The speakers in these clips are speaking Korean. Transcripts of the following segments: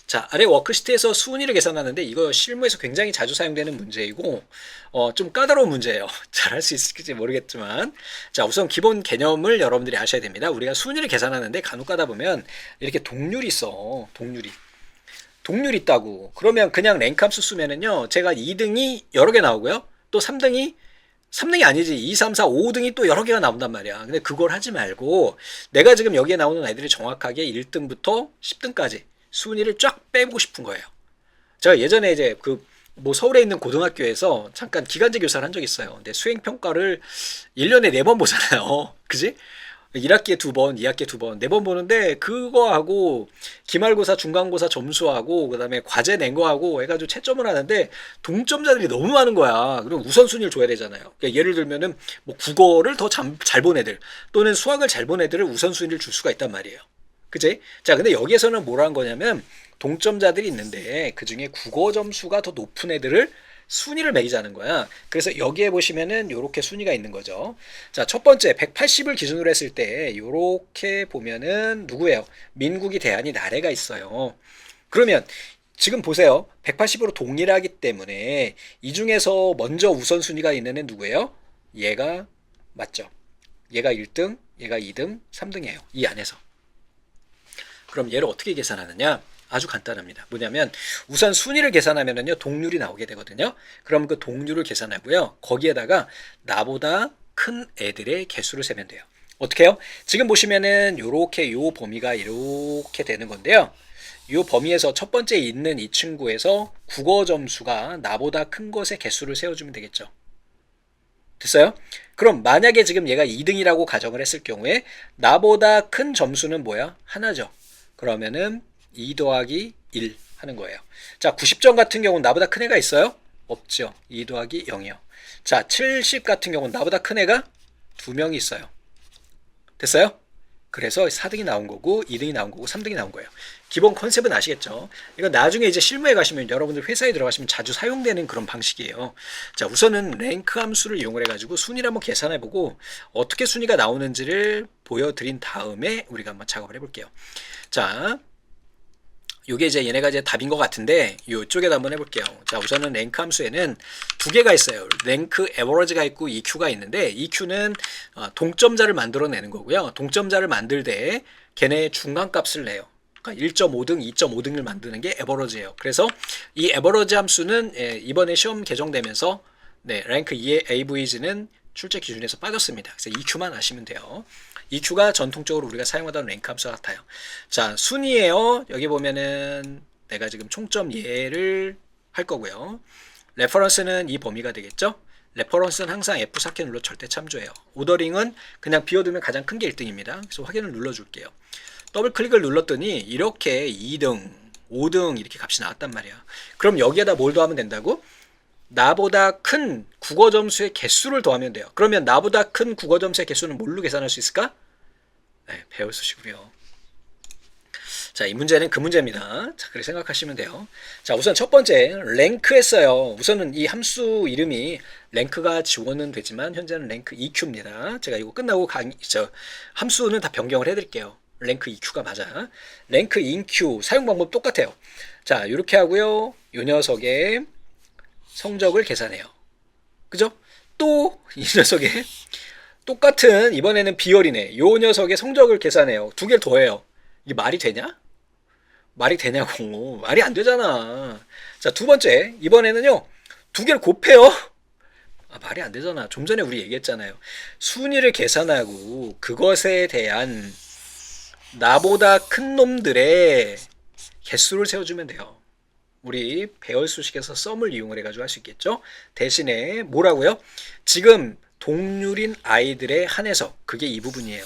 자, 아래 워크시트에서 수은위를 계산하는데 이거 실무에서 굉장히 자주 사용되는 문제이고 좀 까다로운 문제예요. 잘 할 수 있을지 모르겠지만 자, 우선 기본 개념을 여러분들이 아셔야 됩니다. 우리가 수은위를 계산하는데 간혹 가다 보면 이렇게 동률이 있어. 동률이 있다고. 그러면 그냥 랭크 함수 쓰면은요. 제가 2등이 여러 개 나오고요. 또 3등이 아니지. 2, 3, 4, 5등이 또 여러 개가 나온단 말이야. 근데 그걸 하지 말고 내가 지금 여기에 나오는 아이들이 정확하게 1등부터 10등까지 순위를 쫙 빼고 싶은 거예요. 제가 예전에 이제 그 뭐 서울에 있는 고등학교에서 잠깐 기간제 교사를 한 적이 있어요. 근데 수행 평가를 1년에 4번 보잖아요. 그지? 1학기에 2번, 2학기에 2번, 4번 보는데 그거하고 기말고사, 중간고사 점수하고 그다음에 과제 낸 거하고 해가지고 채점을 하는데 동점자들이 너무 많은 거야. 그럼 우선순위를 줘야 되잖아요. 그러니까 예를 들면은 뭐 국어를 더 잘 본 애들 또는 수학을 잘 본 애들을 우선순위를 줄 수가 있단 말이에요. 그치? 자, 근데 여기에서는 뭐라 한 거냐면 동점자들이 있는데 그 중에 국어 점수가 더 높은 애들을 순위를 매기자는 거야. 그래서 여기에 보시면은 요렇게 순위가 있는 거죠. 자, 첫 번째 180을 기준으로 했을 때 요렇게 보면은 누구예요? 민국이 대안이 나래가 있어요. 그러면 지금 보세요. 180으로 동일하기 때문에 이 중에서 먼저 우선순위가 있는 애 누구예요? 얘가 맞죠. 얘가 1등, 얘가 2등, 3등이에요. 이 안에서. 그럼 얘를 어떻게 계산하느냐? 아주 간단합니다. 뭐냐면 우선 순위를 계산하면은요 동률이 나오게 되거든요. 그럼 그 동률을 계산하고요. 거기에다가 나보다 큰 애들의 개수를 세면 돼요. 어떻게 해요? 지금 보시면은 요렇게 요 범위가 이렇게 되는 건데요. 요 범위에서 첫 번째 있는 이 친구에서 국어 점수가 나보다 큰 것의 개수를 세워주면 되겠죠. 됐어요? 그럼 만약에 지금 얘가 2등이라고 가정을 했을 경우에 나보다 큰 점수는 뭐야? 하나죠. 그러면은 2 더하기 1 하는 거예요. 자, 90점 같은 경우는 나보다 큰 애가 있어요? 없죠. 2 더하기 0이요. 자, 70 같은 경우는 나보다 큰 애가 2명이 있어요. 됐어요? 그래서 4등이 나온 거고 2등이 나온 거고 3등이 나온 거예요. 기본 컨셉은 아시겠죠? 이건 나중에 이제 실무에 가시면 여러분들 회사에 들어가시면 자주 사용되는 그런 방식이에요. 자, 우선은 랭크 함수를 이용을 해가지고 순위를 한번 계산해보고 어떻게 순위가 나오는지를 보여드린 다음에 우리가 한번 작업을 해볼게요. 자, 요게 이제 얘네가 이제 답인 것 같은데 요쪽에다 한번 해볼게요. 자, 우선은 랭크 함수에는 두 개가 있어요. 랭크 에버러지가 있고 EQ가 있는데 EQ는 동점자를 만들어내는 거고요. 동점자를 만들 때 걔네 중간값을 내요. 그러니까 1.5등, 2.5등을 만드는 게 에버러지예요. 그래서 이 에버러지 함수는 이번에 시험 개정되면서 랭크 2의 AVG는 출제 기준에서 빠졌습니다. 그래서 EQ만 아시면 돼요. EQ가 전통적으로 우리가 사용하던 랭크 함수 같아요. 자, 순위예요. 여기 보면은 내가 지금 총점 예를 할 거고요. 레퍼런스는 이 범위가 되겠죠. 레퍼런스는 항상 F4키 눌러 절대 참조해요. 오더링은 그냥 비워두면 가장 큰 게 1등입니다. 그래서 확인을 눌러줄게요. 더블 클릭을 눌렀더니 이렇게 2등, 5등 이렇게 값이 나왔단 말이야. 그럼 여기에다 뭘 더하면 된다고? 나보다 큰 국어 점수의 개수를 더하면 돼요. 그러면 나보다 큰 국어 점수의 개수는 뭘로 계산할 수 있을까? 네, 배울 수시고요. 자, 이 문제는 그 문제입니다. 자, 그렇게 생각하시면 돼요. 자, 우선 첫 번째 랭크 했어요. 우선은 이 함수 이름이 랭크가 지원은 되지만 현재는 랭크 EQ입니다. 제가 이거 끝나고 함수는 다 변경을 해드릴게요. 랭크 EQ가 맞아. 랭크 INQ 사용 방법 똑같아요. 자, 이렇게 하고요. 이 녀석의 성적을 계산해요. 그죠? 또 이 녀석의 똑같은 이번에는 비열이네. 요 녀석의 성적을 계산해요. 두 개를 더해요. 이게 말이 되냐? 말이 되냐고. 말이 안 되잖아. 자, 두 번째. 이번에는요. 두 개를 곱해요. 말이 안 되잖아. 좀 전에 우리 얘기했잖아요. 순위를 계산하고 그것에 대한 나보다 큰 놈들의 개수를 세워주면 돼요. 우리 배열 수식에서 썸을 이용을 해가지고 할 수 있겠죠. 대신에 뭐라고요? 지금 동률인 아이들에 한해서 그게 이 부분이에요.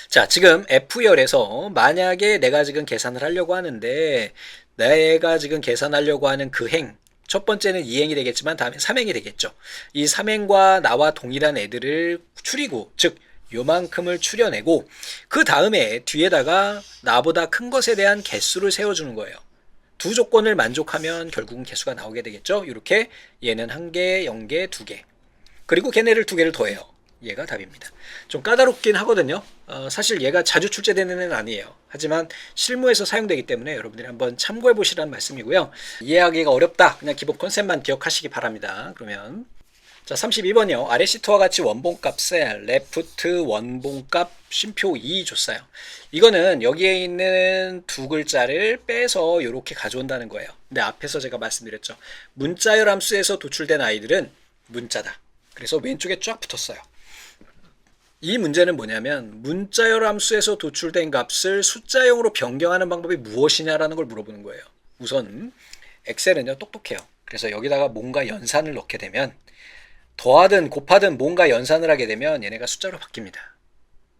자, 지금 F열에서 만약에 내가 지금 계산을 하려고 하는데 내가 지금 계산하려고 하는 그 행, 첫 번째는 2행이 되겠지만 다음에 3행이 되겠죠. 이 3행과 나와 동일한 애들을 추리고, 즉 요만큼을 추려내고 그 다음에 뒤에다가 나보다 큰 것에 대한 개수를 세워주는 거예요. 두 조건을 만족하면 결국은 개수가 나오게 되겠죠. 이렇게 얘는 1개, 0개, 2개. 그리고 걔네를 2개를 더해요. 얘가 답입니다. 좀 까다롭긴 하거든요. 사실 얘가 자주 출제되는 애는 아니에요. 하지만 실무에서 사용되기 때문에 여러분들이 한번 참고해 보시라는 말씀이고요. 이해하기가 어렵다. 그냥 기본 컨셉만 기억하시기 바랍니다. 그러면 자, 32번이요. 아래 시트와 같이 원본값에 레프트 원본값 쉼표 2 줬어요. 이거는 여기에 있는 두 글자를 빼서 이렇게 가져온다는 거예요. 근데 앞에서 제가 말씀드렸죠. 문자열 함수에서 도출된 아이들은 문자다. 그래서 왼쪽에 쫙 붙었어요. 이 문제는 뭐냐면 문자열 함수에서 도출된 값을 숫자형으로 변경하는 방법이 무엇이냐라는 걸 물어보는 거예요. 우선 엑셀은요 똑똑해요. 그래서 여기다가 뭔가 연산을 넣게 되면 더하든 곱하든 뭔가 연산을 하게 되면 얘네가 숫자로 바뀝니다.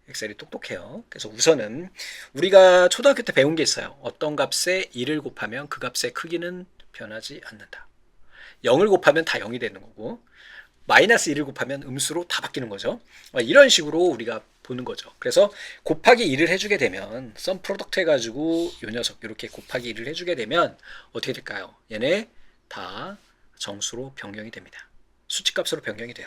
엑셀이 똑똑해요. 그래서 우선은 우리가 초등학교 때 배운 게 있어요. 어떤 값에 1을 곱하면 그 값의 크기는 변하지 않는다. 0을 곱하면 다 0이 되는 거고 마이너스 1을 곱하면 음수로 다 바뀌는 거죠. 이런 식으로 우리가 보는 거죠. 그래서 곱하기 1을 해주게 되면 썸 프로덕트 해가지고 이 녀석 이렇게 곱하기 1을 해주게 되면 어떻게 될까요? 얘네 다 정수로 변경이 됩니다. 수치값으로 변경이 돼요.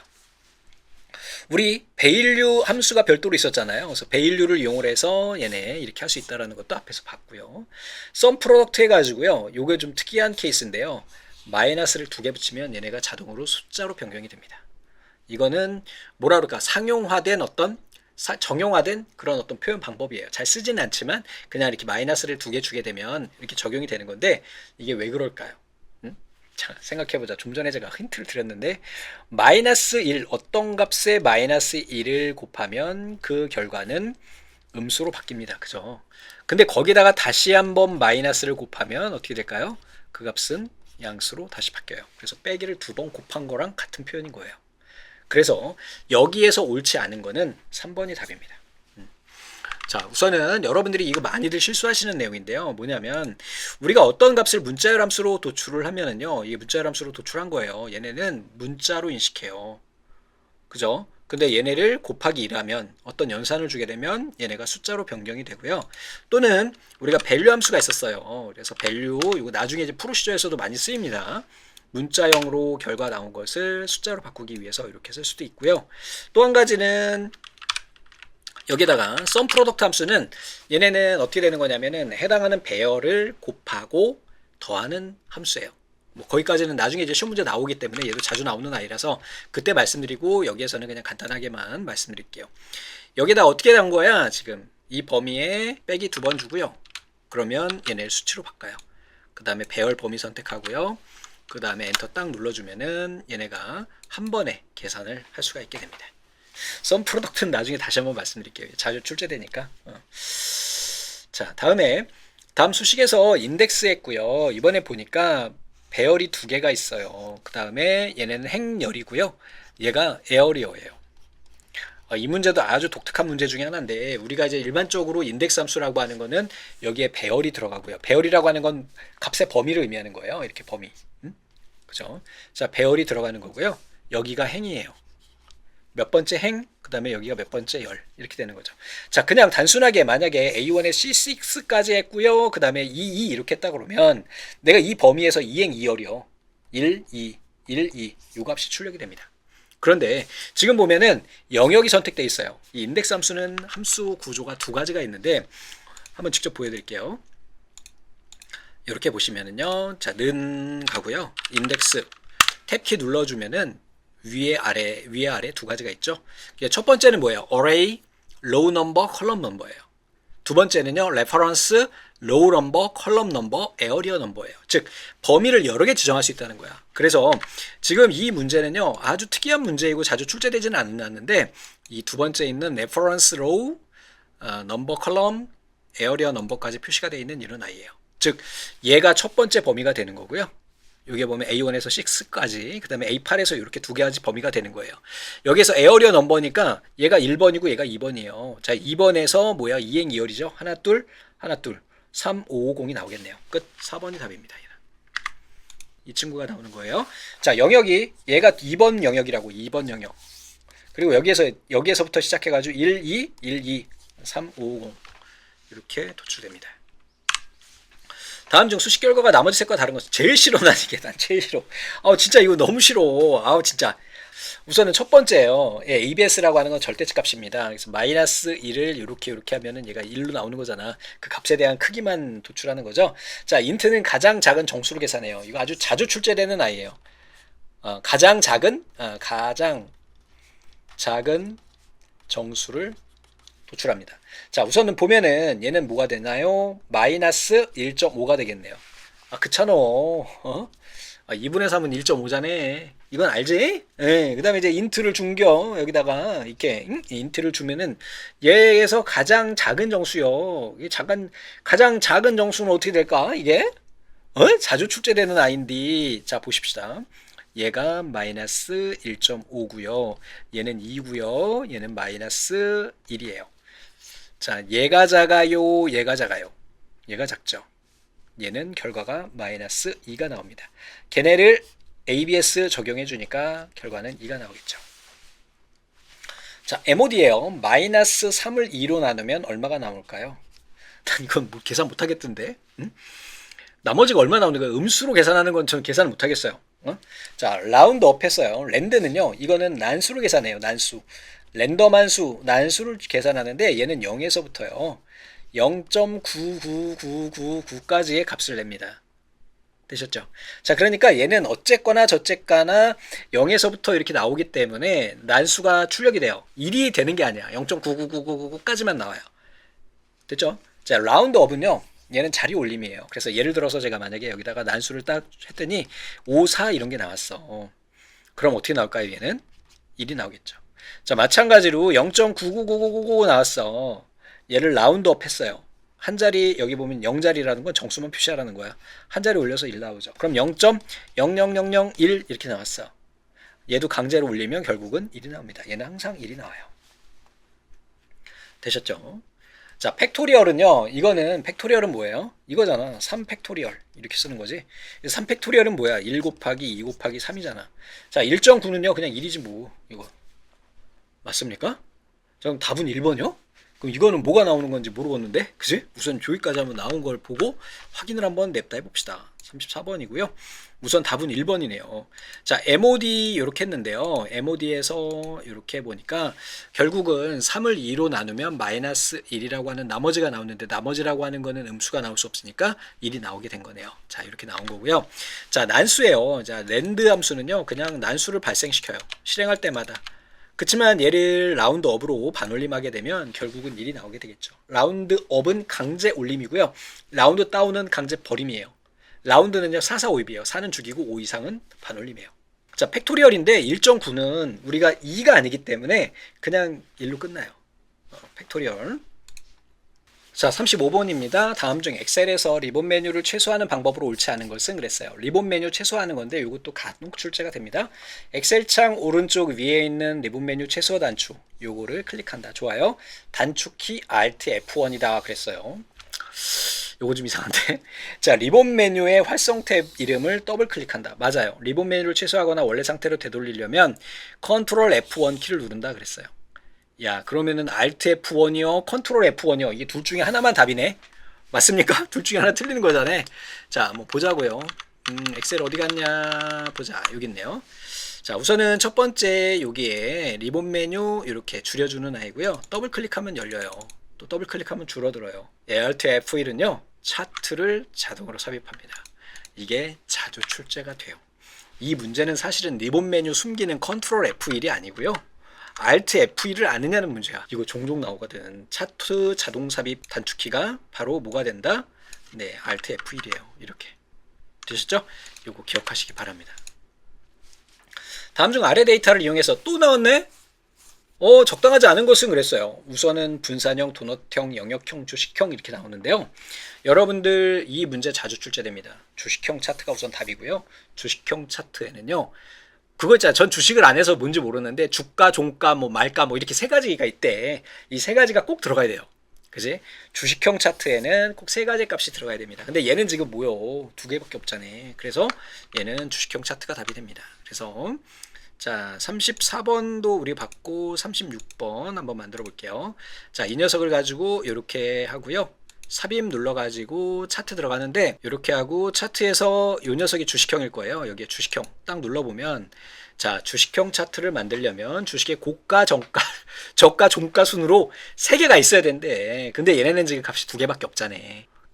우리 배일류 함수가 별도로 있었잖아요. 그래서 배일류를 이용을 해서 얘네 이렇게 할 수 있다는 것도 앞에서 봤고요. 썸 프로덕트 해가지고요. 요게 좀 특이한 케이스인데요. 마이너스를 2개 붙이면 얘네가 자동으로 숫자로 변경이 됩니다. 이거는 뭐라 그럴까? 상용화된 어떤 정형화된 그런 어떤 표현 방법이에요. 잘 쓰지는 않지만 그냥 이렇게 마이너스를 2개 주게 되면 이렇게 적용이 되는 건데 이게 왜 그럴까요? 자, 생각해보자. 좀 전에 제가 힌트를 드렸는데 마이너스 1 어떤 값에 마이너스 1을 곱하면 그 결과는 음수로 바뀝니다. 그죠? 근데 거기다가 다시 한번 마이너스를 곱하면 어떻게 될까요? 그 값은 양수로 다시 바뀌어요. 그래서 빼기를 2번 곱한 거랑 같은 표현인 거예요. 그래서 여기에서 옳지 않은 거는 3번이 답입니다. 자, 우선은 여러분들이 이거 많이들 실수하시는 내용인데요. 뭐냐면 우리가 어떤 값을 문자열 함수로 도출을 하면은요. 이게 문자열 함수로 도출한 거예요. 얘네는 문자로 인식해요. 그죠? 근데 얘네를 곱하기 1하면 어떤 연산을 주게 되면 얘네가 숫자로 변경이 되고요. 또는 우리가 밸류 함수가 있었어요. 그래서 밸류 이거 나중에 이제 프로시저에서도 많이 쓰입니다. 문자형으로 결과 나온 것을 숫자로 바꾸기 위해서 이렇게 쓸 수도 있고요. 또 한 가지는 여기다가 썸 프로덕트 함수는 얘네는 어떻게 되는 거냐면은 해당하는 배열을 곱하고 더하는 함수예요. 뭐 거기까지는 나중에 이제 시험 문제 나오기 때문에 얘도 자주 나오는 아이라서 그때 말씀드리고 여기에서는 그냥 간단하게만 말씀드릴게요. 여기다 어떻게 한 거야? 지금 이 범위에 빼기 2번 주고요. 그러면 얘네를 수치로 바꿔요. 그 다음에 배열 범위 선택하고요. 그 다음에 엔터 딱 눌러주면은 얘네가 한 번에 계산을 할 수가 있게 됩니다. 썸 프로덕트는 나중에 다시 한번 말씀드릴게요. 자주 출제되니까. 자, 다음 수식에서 인덱스 했고요. 이번에 보니까 배열이 2개가 있어요. 그 다음에 얘네는 행열이고요. 얘가 에어리어예요. 이 문제도 아주 독특한 문제 중에 하나인데 우리가 이제 일반적으로 인덱스 함수라고 하는 거는 여기에 배열이 들어가고요. 배열이라고 하는 건 값의 범위를 의미하는 거예요. 이렇게 범위. 그죠? 자, 배열이 들어가는 거고요. 여기가 행이에요. 몇 번째 행, 그 다음에 여기가 몇 번째 열 이렇게 되는 거죠. 자, 그냥 단순하게 만약에 A1에 C6까지 했고요. 그 다음에 2 이렇게 했다 그러면 내가 이 범위에서 2행 2열이요. 1, 2, 1, 2 요 값이 출력이 됩니다. 그런데 지금 보면은 영역이 선택되어 있어요. 이 인덱스 함수는 함수 구조가 2가지가 있는데 한번 직접 보여드릴게요. 이렇게 보시면은요. 자, 는 가고요. 인덱스 탭키 눌러주면은 위에 아래 2가지가 있죠. 첫 번째는 뭐예요? array, row number, column number예요. 두 번째는요. reference, row number, column number, area number예요. 즉 범위를 여러 개 지정할 수 있다는 거야. 그래서 지금 이 문제는요. 아주 특이한 문제이고 자주 출제되지는 않았는데 이 두 번째 있는 reference, row, number, column, area number까지 표시가 되어 있는 이런 아이예요. 즉 얘가 첫 번째 범위가 되는 거고요. 여기 보면 A1에서 6까지 그 다음에 A8에서 이렇게 2가지 범위가 되는 거예요. 여기서 에어리어 넘버니까 얘가 1번이고 얘가 2번이에요. 자, 2번에서 뭐야? 2행 2열이죠. 하나 둘 3, 5, 5, 0이 나오겠네요. 끝. 4번이 답입니다. 얘는. 이 친구가 나오는 거예요. 자, 영역이 얘가 2번 영역이라고 2번 영역. 그리고 여기에서부터 시작해가지고 1, 2, 1, 2, 3, 5, 0 이렇게 도출됩니다. 다음 중 수식 결과가 나머지 색과 다른 것 제일 싫어. 난 이게 난 제일 싫어. 진짜 이거 너무 싫어. 진짜 우선은 첫 번째예요. 예, ABS라고 하는 건 절대치 값입니다. 그래서 마이너스 1을 이렇게 하면은 얘가 1로 나오는 거잖아. 그 값에 대한 크기만 도출하는 거죠. 자, 인트는 가장 작은 정수로 계산해요. 이거 아주 자주 출제되는 아이예요. 가장 작은 정수를 도출합니다. 자, 우선은 보면은 얘는 뭐가 되나요? 마이너스 1.5가 되겠네요. 아, 그렇잖아. 2분의 3은 1.5잖아. 이건 알지? 예, 그 다음에 이제 인트를 준겨. 여기다가, 이렇게, 인트를 주면은, 얘에서 가장 작은 정수요. 가장 작은 정수는 어떻게 될까? 이게? 자주 출제되는 아인데, 자, 보십시다. 얘가 마이너스 1.5고요. 얘는 2고요. 얘는 마이너스 1이에요. 자, 얘가 작아요. 얘가 작아요. 얘가 작죠. 얘는 결과가 마이너스 2가 나옵니다. 걔네를 ABS 적용해 주니까 결과는 2가 나오겠죠. 자, MOD예요. 마이너스 3을 2로 나누면 얼마가 나올까요? 난 이건 뭐 계산 못하겠던데. 응? 나머지가 얼마 나오는 거예요? 음수로 계산하는 건 저는 계산을 못하겠어요. 자, 라운드업 했어요. 랜드는요, 이거는 난수로 계산해요. 난수. 랜덤한 수, 난수를 계산하는데 얘는 0에서부터요. 0.99999까지의 값을 냅니다. 되셨죠? 자, 그러니까 얘는 어쨌거나 저쨌거나 0에서부터 이렇게 나오기 때문에 난수가 출력이 돼요. 1이 되는 게 아니야. 0.99999까지만 나와요. 됐죠? 자, 라운드업은요, 얘는 자리 올림이에요. 그래서 예를 들어서 제가 만약에 여기다가 난수를 딱 했더니 5, 4 이런 게 나왔어. 그럼 어떻게 나올까요? 얘는 1이 나오겠죠. 자, 마찬가지로 0.99999 나왔어. 얘를 라운드업 했어요. 한 자리, 여기 보면 0자리라는 건 정수만 표시하라는 거야. 한 자리 올려서 1 나오죠. 그럼 0.00001 이렇게 나왔어. 얘도 강제로 올리면 결국은 1이 나옵니다. 얘는 항상 1이 나와요. 되셨죠? 자, 팩토리얼은요, 이거는 팩토리얼은 뭐예요? 이거잖아. 3 팩토리얼. 이렇게 쓰는 거지. 3 팩토리얼은 뭐야? 1 곱하기 2 곱하기 3이잖아. 자, 1.9는요, 그냥 1이지 뭐. 이거. 맞습니까? 자, 그럼 답은 1번이요? 그럼 이거는 뭐가 나오는 건지 모르겠는데, 그지? 우선 여기까지 한번 나온 걸 보고 확인을 한번 냅다 해봅시다. 34번이고요. 우선 답은 1번이네요. 자, MOD 이렇게 했는데요. MOD에서 이렇게 해보니까 결국은 3을 2로 나누면 마이너스 1이라고 하는 나머지가 나오는데, 나머지라고 하는 거는 음수가 나올 수 없으니까 1이 나오게 된 거네요. 자, 이렇게 나온 거고요. 자, 난수예요. 자, 랜드 함수는요, 그냥 난수를 발생시켜요. 실행할 때마다. 그렇지만 얘를 라운드업으로 반올림하게 되면 결국은 1이 나오게 되겠죠. 라운드업은 강제 올림이고요. 라운드 다운은 강제 버림이에요. 라운드는요, 4, 4, 5, 2이에요. 4는 죽이고 5 이상은 반올림이에요. 자, 팩토리얼인데 1.9는 우리가 2가 아니기 때문에 그냥 1로 끝나요. 팩토리얼. 자, 35번입니다. 다음 중 엑셀에서 리본 메뉴를 최소화하는 방법으로 옳지 않은 것은 그랬어요. 리본 메뉴 최소화하는 건데 이것도 간혹 출제가 됩니다. 엑셀 창 오른쪽 위에 있는 리본 메뉴 최소 단축, 요거를 클릭한다. 좋아요. 단축키 Alt F1이다 그랬어요. 요거 좀 이상한데. 자, 리본 메뉴의 활성 탭 이름을 더블 클릭한다. 맞아요. 리본 메뉴를 최소화하거나 원래 상태로 되돌리려면 컨트롤 F1 키를 누른다 그랬어요. 야, 그러면은 Alt F1이요, 컨트롤 F1이요. 이게 둘 중에 하나만 답이네. 맞습니까? 둘 중에 하나 틀리는 거잖아요. 자, 뭐 보자고요. 엑셀 어디 갔냐 보자. 여기 있네요. 자, 우선은 첫 번째 여기에 리본 메뉴 이렇게 줄여주는 아이고요. 더블 클릭하면 열려요. 또 더블 클릭하면 줄어들어요. Alt F1은요, 차트를 자동으로 삽입합니다. 이게 자주 출제가 돼요. 이 문제는 사실은 리본 메뉴 숨기는 컨트롤 F1이 아니고요. Alt F1을 아느냐는 문제야. 이거 종종 나오거든. 차트 자동 삽입 단축키가 바로 뭐가 된다? 네, Alt F1이에요. 이렇게. 되셨죠? 이거 기억하시기 바랍니다. 다음 중 아래 데이터를 이용해서 또 나왔네? 적당하지 않은 것은 그랬어요. 우선은 분산형, 도넛형, 영역형, 주식형 이렇게 나오는데요. 여러분들 이 문제 자주 출제됩니다. 주식형 차트가 우선 답이고요. 주식형 차트에는요, 그거 있잖아. 전 주식을 안 해서 뭔지 모르는데 주가, 종가, 뭐 말가 뭐 이렇게 세 가지가 있대. 이 세 가지가 꼭 들어가야 돼요. 그지? 주식형 차트에는 꼭 세 가지 값이 들어가야 됩니다. 근데 얘는 지금 뭐요? 두 개밖에 없잖아. 그래서 얘는 주식형 차트가 답이 됩니다. 그래서 자, 34번도 우리 받고 36번 한번 만들어 볼게요. 자, 이 녀석을 가지고 이렇게 하고요. 삽입 눌러가지고 차트 들어가는데 이렇게 하고 차트에서 이 녀석이 주식형일 거예요. 여기에 주식형 딱 눌러보면 자, 주식형 차트를 만들려면 주식의 고가, 정가, 저가, 종가 순으로 3개가 있어야 된대. 근데 얘네는 지금 값이 2개밖에 없잖아.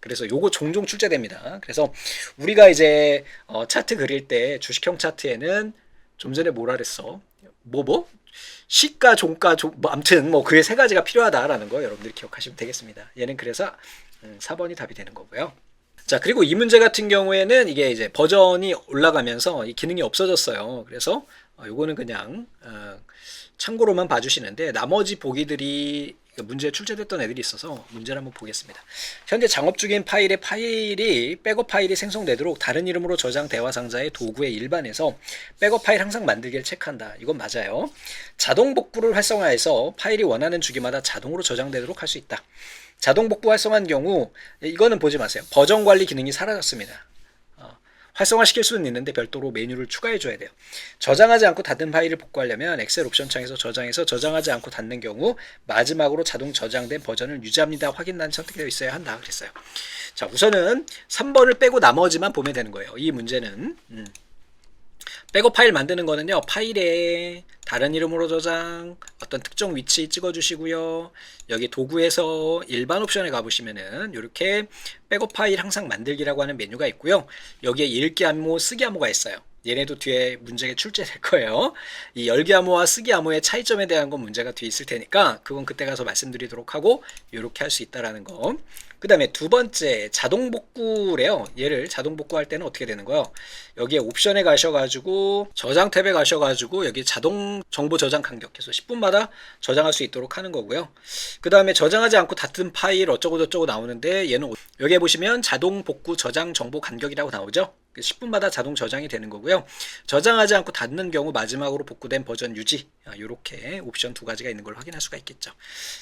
그래서 요거 종종 출제됩니다. 그래서 우리가 이제 차트 그릴 때 주식형 차트에는 좀 전에 뭐라 그랬어? 시가, 종가, 뭐 아무튼 뭐 그의 3가지가 필요하다라는 거 여러분들이 기억하시면 되겠습니다. 얘는 그래서 4번이 답이 되는 거고요. 자, 그리고 이 문제 같은 경우에는 이게 이제 버전이 올라가면서 이 기능이 없어졌어요. 그래서 요거는 그냥 참고로만 봐주시는데 나머지 보기들이 문제에 출제됐던 애들이 있어서 문제를 한번 보겠습니다. 현재 작업 중인 파일의 파일이 백업 파일이 생성되도록 다른 이름으로 저장 대화 상자의 도구의 일반에서 백업 파일 항상 만들기를 체크한다. 이건 맞아요. 자동 복구를 활성화해서 파일이 원하는 주기마다 자동으로 저장되도록 할 수 있다. 자동 복구 활성화한 경우 이거는 보지 마세요. 버전 관리 기능이 사라졌습니다. 활성화시킬 수는 있는데 별도로 메뉴를 추가해 줘야 돼요. 저장하지 않고 닫은 파일을 복구하려면 엑셀 옵션 창에서 저장해서 저장하지 않고 닫는 경우 마지막으로 자동 저장된 버전을 유지합니다. 확인란이 선택되어 있어야 한다 그랬어요. 자, 우선은 3번을 빼고 나머지만 보면 되는 거예요. 이 문제는 백업 파일 만드는 거는요, 파일에 다른 이름으로 저장, 어떤 특정 위치 찍어주시고요. 여기 도구에서 일반 옵션에 가보시면은 이렇게 백업 파일 항상 만들기라고 하는 메뉴가 있고요. 여기에 읽기 암호, 쓰기 암호가 있어요. 얘네도 뒤에 문제가 출제될 거예요. 이 열기 암호와 쓰기 암호의 차이점에 대한 건 문제가 뒤에 있을 테니까 그건 그때 가서 말씀드리도록 하고 이렇게 할 수 있다라는 거. 그 다음에 두 번째 자동 복구래요. 얘를 자동 복구할 때는 어떻게 되는 거예요? 여기에 옵션에 가셔가지고 저장 탭에 가셔가지고 여기 자동 정보 저장 간격해서 10분마다 저장할 수 있도록 하는 거고요. 그 다음에 저장하지 않고 닫은 파일 어쩌고 저쩌고 나오는데 얘는 여기에 보시면 자동 복구 저장 정보 간격이라고 나오죠. 10분마다 자동 저장이 되는 거고요. 저장하지 않고 닫는 경우 마지막으로 복구된 버전 유지, 이렇게 옵션 2가지가 있는 걸 확인할 수가 있겠죠.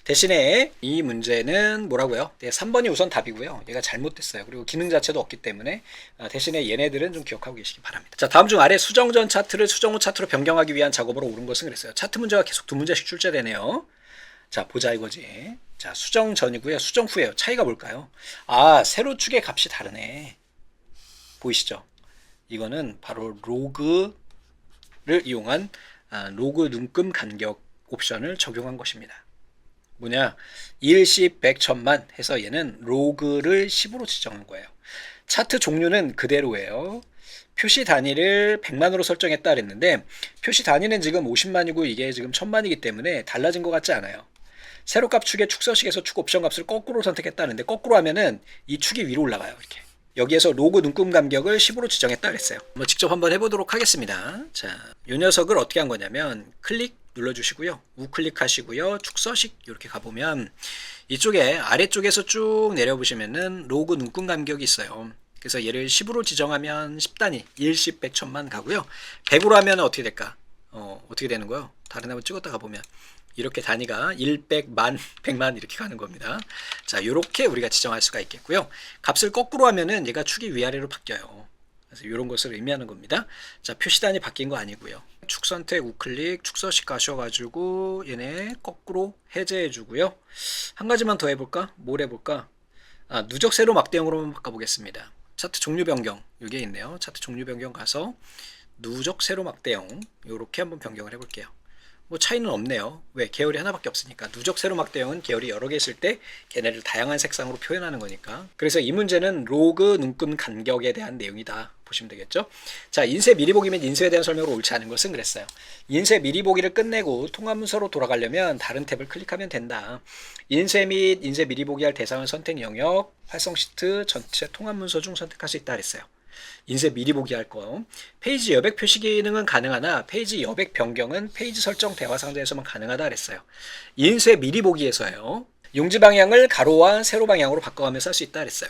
대신에 이 문제는 뭐라고요? 3번이 우선 답이고요. 얘가 잘못됐어요. 그리고 기능 자체도 없기 때문에 대신에 얘네들은 좀 기억하고 계시기 바랍니다. 자, 다음 중 아래 수정 전 차트를 수정 후 차트로 변경하기 위한 작업으로 옳은 것은 그랬어요. 차트 문제가 계속 2문제씩 출제되네요. 자, 보자 이거지. 자, 수정 전이고요. 수정 후에요. 차이가 뭘까요? 세로 축의 값이 다르네. 보이시죠? 이거는 바로 로그를 이용한 로그 눈금 간격 옵션을 적용한 것입니다. 뭐냐? 1, 10, 100, 1000만 해서 얘는 로그를 10으로 지정한 거예요. 차트 종류는 그대로예요. 표시 단위를 100만으로 설정했다 그랬는데 표시 단위는 지금 50만이고 이게 지금 1000만이기 때문에 달라진 것 같지 않아요. 세로값 축의 축서식에서 축 옵션 값을 거꾸로 선택했다는데 거꾸로 하면은 이 축이 위로 올라가요. 이렇게. 여기에서 로그 눈금 간격을 10으로 지정했다 그랬어요. 직접 한번 해보도록 하겠습니다. 자, 이 녀석을 어떻게 한 거냐면 클릭 눌러주시고요. 우클릭 하시고요. 축서식 이렇게 가보면 이쪽에 아래쪽에서 쭉 내려보시면은 로그 눈금 간격이 있어요. 그래서 얘를 10으로 지정하면 10단위 1, 10, 100, 1000만 가고요. 100으로 하면 어떻게 될까? 어떻게 되는 거예요? 다른 한번 찍었다 가보면 이렇게 단위가 1, 100, 만, 100만 이렇게 가는 겁니다. 자, 이렇게 우리가 지정할 수가 있겠고요. 값을 거꾸로 하면은 얘가 축이 위아래로 바뀌어요. 그래서 이런 것을 의미하는 겁니다. 자, 표시 단위 바뀐 거 아니고요. 축 선택 우클릭 축서식 가셔가지고 얘네 거꾸로 해제해 주고요. 한 가지만 더 해볼까? 뭘 해볼까? 누적 세로 막대형으로 한번 바꿔보겠습니다. 차트 종류 변경 이게 있네요. 차트 종류 변경 가서 누적 세로 막대형 이렇게 한번 변경을 해볼게요. 뭐 차이는 없네요. 왜? 계열이 하나밖에 없으니까. 누적 세로 막대형은 계열이 여러 개 있을 때 걔네를 다양한 색상으로 표현하는 거니까. 그래서 이 문제는 로그 눈금 간격에 대한 내용이다 보시면 되겠죠. 자, 인쇄 미리 보기면 인쇄에 대한 설명으로 옳지 않은 것은 그랬어요. 인쇄 미리 보기를 끝내고 통합문서로 돌아가려면 다른 탭을 클릭하면 된다. 인쇄 및 인쇄 미리 보기 할 대상을 선택 영역, 활성 시트, 전체 통합문서 중 선택할 수 있다 그랬어요. 인쇄 미리 보기 할 거. 페이지 여백 표시 기능은 가능하나 페이지 여백 변경은 페이지 설정 대화 상자에서만 가능하다 그랬어요. 인쇄 미리 보기에서요. 용지 방향을 가로와 세로 방향으로 바꿔가면서 할 수 있다 그랬어요.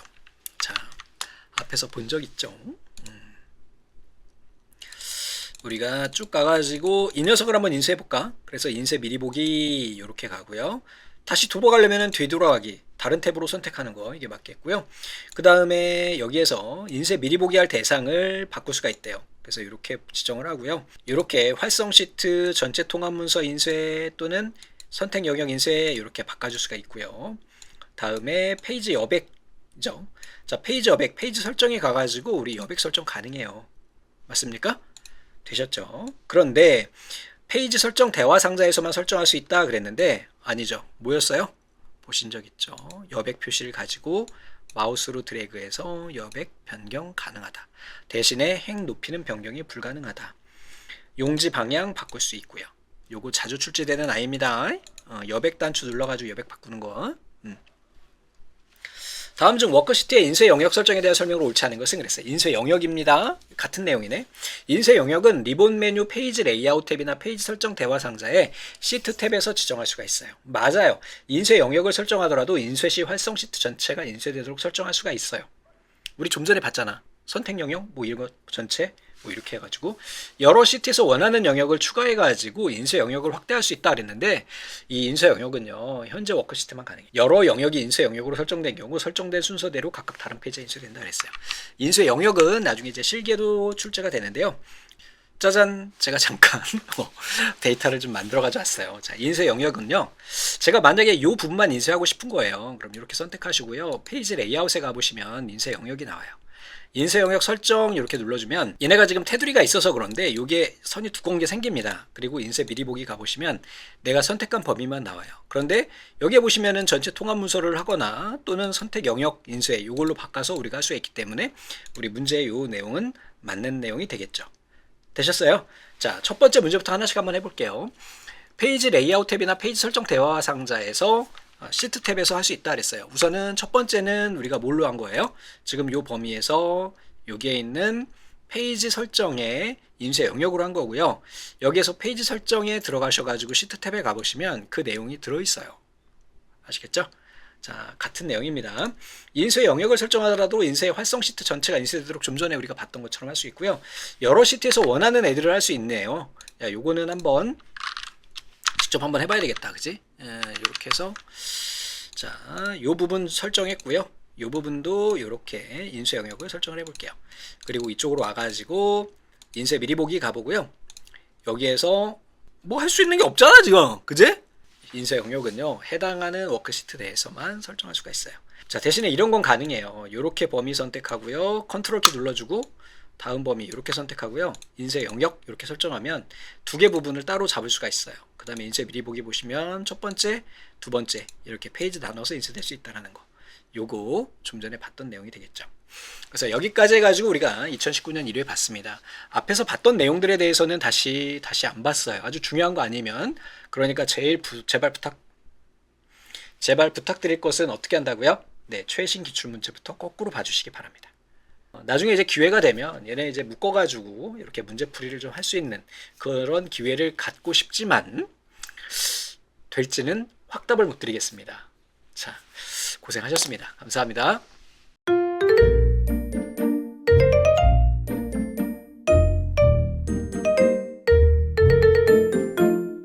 자, 앞에서 본 적 있죠? 우리가 쭉 가가지고 이 녀석을 한번 인쇄해 볼까? 그래서 인쇄 미리 보기 이렇게 가고요. 다시 돌아가려면 뒤돌아가기 다른 탭으로 선택하는 거 이게 맞겠고요. 그 다음에 여기에서 인쇄 미리 보기 할 대상을 바꿀 수가 있대요. 그래서 이렇게 지정을 하고요. 이렇게 활성 시트 전체 통합 문서 인쇄 또는 선택 영역 인쇄 이렇게 바꿔줄 수가 있고요. 다음에 페이지 여백 그죠? 자, 페이지 여백, 페이지 설정에 가가지고 우리 여백 설정 가능해요. 맞습니까? 되셨죠? 그런데 페이지 설정 대화 상자에서만 설정할 수 있다 그랬는데 아니죠. 뭐였어요? 보신 적 있죠? 여백 표시를 가지고 마우스로 드래그해서 여백 변경 가능하다. 대신에 행 높이는 변경이 불가능하다. 용지 방향 바꿀 수 있고요. 요거 자주 출제되는 아이입니다. 여백 단추 눌러가지고 여백 바꾸는 거. 다음 중 워크시트의 인쇄 영역 설정에 대한 설명으로 옳지 않은 것은 그랬어요. 인쇄 영역입니다. 같은 내용이네. 인쇄 영역은 리본 메뉴 페이지 레이아웃 탭이나 페이지 설정 대화 상자에 시트 탭에서 지정할 수가 있어요. 맞아요. 인쇄 영역을 설정하더라도 인쇄 시 활성 시트 전체가 인쇄되도록 설정할 수가 있어요. 우리 좀 전에 봤잖아. 선택 영역 뭐 이런 거 전체 뭐 이렇게 해가지고 여러 시트에서 원하는 영역을 추가해가지고 인쇄 영역을 확대할 수 있다 그랬는데 이 인쇄 영역은요 현재 워크시트만 가능해요. 여러 영역이 인쇄 영역으로 설정된 경우 설정된 순서대로 각각 다른 페이지에 인쇄된다 그랬어요. 인쇄 영역은 나중에 이제 실계도 출제가 되는데요. 짜잔, 제가 잠깐 데이터를 좀 만들어 가져왔어요. 자, 인쇄 영역은요, 제가 만약에 이 부분만 인쇄하고 싶은 거예요. 그럼 이렇게 선택하시고요. 페이지 레이아웃에 가보시면 인쇄 영역이 나와요. 인쇄 영역 설정 이렇게 눌러주면 얘네가 지금 테두리가 있어서 그런데 이게 선이 두꺼운 게 생깁니다. 그리고 인쇄 미리 보기 가보시면 내가 선택한 범위만 나와요. 그런데 여기에 보시면은 전체 통합 문서를 하거나 또는 선택 영역 인쇄 이걸로 바꿔서 우리가 할 수 있기 때문에 우리 문제의 이 내용은 맞는 내용이 되겠죠. 되셨어요? 자, 첫 번째 문제부터 하나씩 한번 해볼게요. 페이지 레이아웃 탭이나 페이지 설정 대화 상자에서 시트 탭에서 할 수 있다 그랬어요. 우선은 첫 번째는 우리가 뭘로 한 거예요? 지금 요 범위에서 여기에 있는 페이지 설정에 인쇄 영역으로 한 거고요. 여기에서 페이지 설정에 들어가셔가지고 시트 탭에 가보시면 그 내용이 들어있어요. 아시겠죠? 자, 같은 내용입니다. 인쇄 영역을 설정하더라도 인쇄 활성 시트 전체가 인쇄되도록 좀 전에 우리가 봤던 것처럼 할 수 있고요. 여러 시트에서 원하는 애들을 할 수 있네요. 야, 요거는 한번 직접 한번 해봐야 되겠다. 그지? 이렇게 해서 자, 요 부분 설정했고요. 요 부분도 이렇게 인쇄 영역을 설정을 해볼게요. 그리고 이쪽으로 와가지고 인쇄 미리 보기 가보고요. 여기에서 뭐 할 수 있는 게 없잖아 지금. 그지? 인쇄 영역은요 해당하는 워크시트 내에서만 설정할 수가 있어요. 자, 대신에 이런 건 가능해요. 이렇게 범위 선택하고요. 컨트롤 키 눌러주고 다음 범위 이렇게 선택하고요. 인쇄 영역 이렇게 설정하면 두 개 부분을 따로 잡을 수가 있어요. 그 다음에 인쇄 미리 보기 보시면 첫 번째, 두 번째 이렇게 페이지 나눠서 인쇄될 수 있다는 거. 요거 좀 전에 봤던 내용이 되겠죠. 그래서 여기까지 해가지고 우리가 2019년 1회 봤습니다. 앞에서 봤던 내용들에 대해서는 다시 안 봤어요. 아주 중요한 거 아니면. 그러니까 제발 부탁드릴 것은 어떻게 한다고요? 네, 최신 기출문제부터 거꾸로 봐주시기 바랍니다. 나중에 이제 기회가 되면 얘네 이제 묶어가지고 이렇게 문제풀이를 좀 할 수 있는 그런 기회를 갖고 싶지만 될지는 확답을 못 드리겠습니다. 자, 고생하셨습니다. 감사합니다.